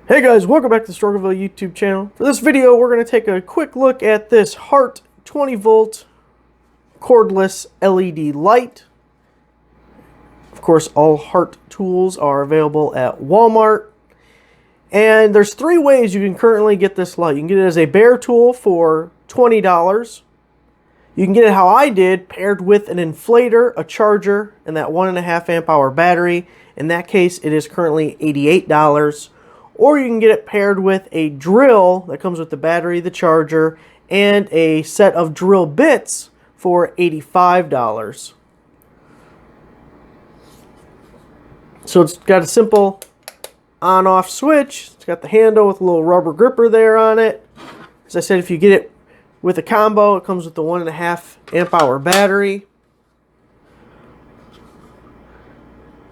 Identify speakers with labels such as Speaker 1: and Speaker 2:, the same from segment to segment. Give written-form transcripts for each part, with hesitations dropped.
Speaker 1: Hey guys, welcome back to the Struggleville YouTube channel. For this video, we're going to take a quick look at this Hart 20V cordless LED light. Of course, all Hart tools are available at Walmart. And there's three ways you can currently get this light. You can get it as a bare tool for $20. You can get it how I did, paired with an inflator, a charger, and that 1.5 amp hour battery. In that case, it is currently $88. Or you can get it paired with a drill that comes with the battery, the charger, and a set of drill bits for $85. So it's got a simple on-off switch. It's got the handle with a little rubber gripper there on it. As I said, if you get it with a combo, it comes with the 1.5 amp hour battery.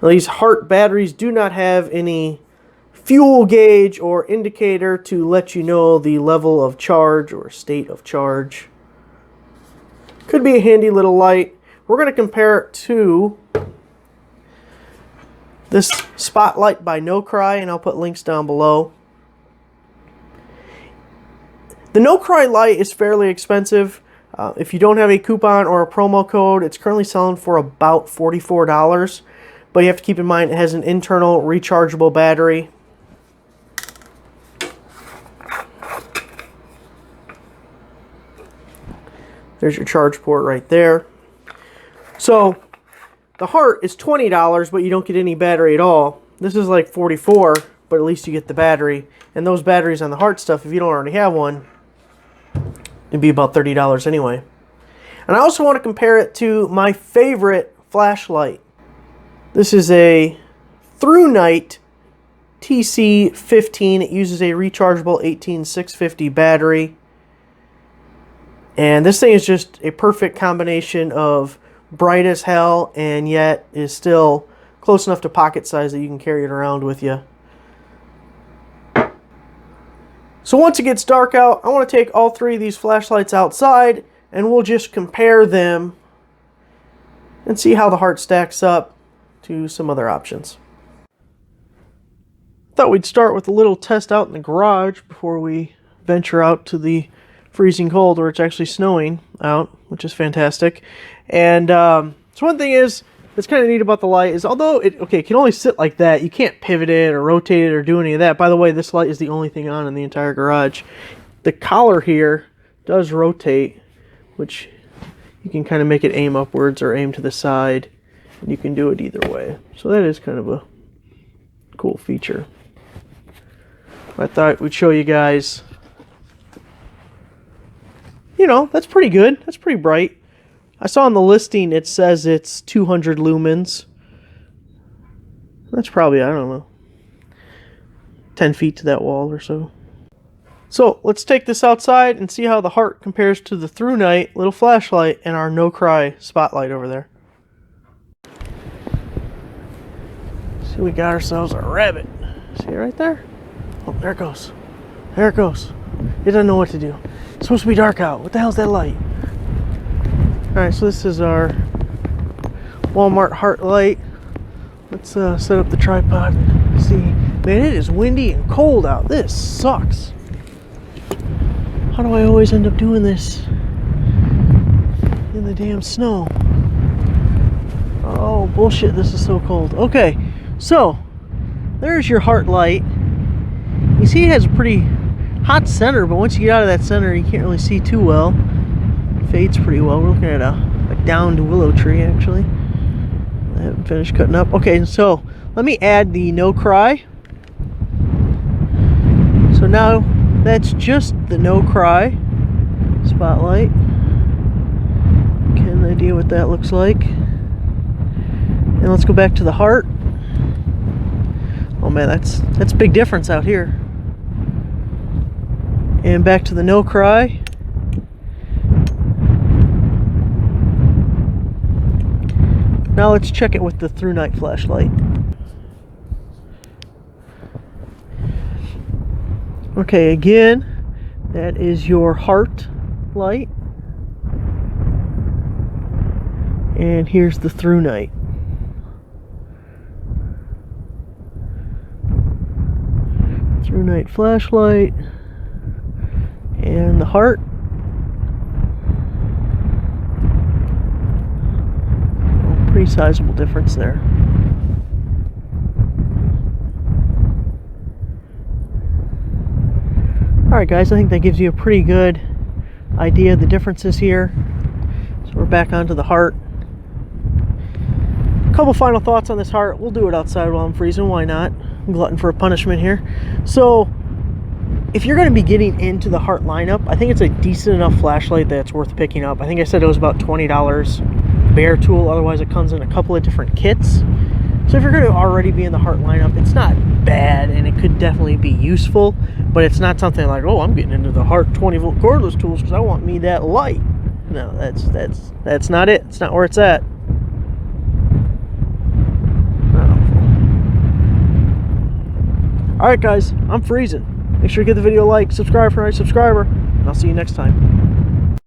Speaker 1: Now, these Hart batteries do not have any fuel gauge or indicator to let you know the level of charge or state of charge. Could be a handy little light. We're going to compare it to this Spotlight by No Cry, and I'll put links down below. The No Cry light is fairly expensive. If you don't have a coupon or a promo code, it's currently selling for about $44. But you have to keep in mind it has an internal rechargeable battery. There's your charge port right there. So the Hart is $20, but you don't get any battery at all. This is like $44, but at least you get the battery. And those batteries on the Hart stuff, if you don't already have one, it'd be about $30 anyway. And I also want to compare it to my favorite flashlight. This is a ThruNite TC15. It uses a rechargeable 18650 battery. And this thing is just a perfect combination of bright as hell and yet is still close enough to pocket size that you can carry it around with you. So once it gets dark out, I want to take all three of these flashlights outside and we'll just compare them and see how the Hart stacks up to some other options. Thought we'd start with a little test out in the garage before we venture out to the freezing cold where it's actually snowing out, which is fantastic. And so one thing is that's kind of neat about the light is although it can only sit like that, you can't pivot it or rotate it or do any of that. By the way, this light is the only thing on in the entire garage. The collar here does rotate, which you can kind of make it aim upwards or aim to the side, and you can do it either way. So that is kind of a cool feature. I thought we'd show you guys. You know, that's pretty good. That's pretty bright. I saw on the listing it says it's 200 lumens. That's probably, I don't know, 10 feet to that wall or so. So let's take this outside and see how the Hart compares to the ThruNite little flashlight and our No Cry Spotlight over there. See, we got ourselves a rabbit. See it right there? Oh, there it goes. There it goes. It doesn't know what to do. It's supposed to be dark out. What the hell's that light? Alright, so this is our Walmart Hart light. Let's set up the tripod. See, man, it is windy and cold out. This sucks. How do I always end up doing this in the damn snow? Oh, bullshit, this is so cold. Okay, so there's your Hart light. You see it has a pretty hot center, but once you get out of that center, you can't really see too well. It fades pretty well. We're looking at a downed willow tree, actually. I haven't finished cutting up. Okay, so let me add the No Cry. So now that's just the No Cry Spotlight. Get an idea what that looks like. And let's go back to the Hart. Oh man, that's a big difference out here. And back to the No Cry. Now let's check it with the ThruNite flashlight. Okay, again, that is your Hart light. And here's the ThruNite. through night flashlight, and the Hart. Pretty sizable difference there. Alright guys, I think that gives you a pretty good idea of the differences here. So we're back onto the Hart. A couple final thoughts on this Hart. We'll do it outside while I'm freezing, why not? I'm glutton for a punishment here. So if you're going to be getting into the Hart lineup, I think it's a decent enough flashlight that's worth picking up. I think I said it was about $20 bare tool, otherwise it comes in a couple of different kits. So if you're going to already be in the Hart lineup, it's not bad and it could definitely be useful, but it's not something like, oh, I'm getting into the Hart 20V cordless tools because I want me that light. No, that's not it. It's not where it's at. Alright guys, I'm freezing. Make sure to give the video a like, subscribe for a nice subscriber, and I'll see you next time.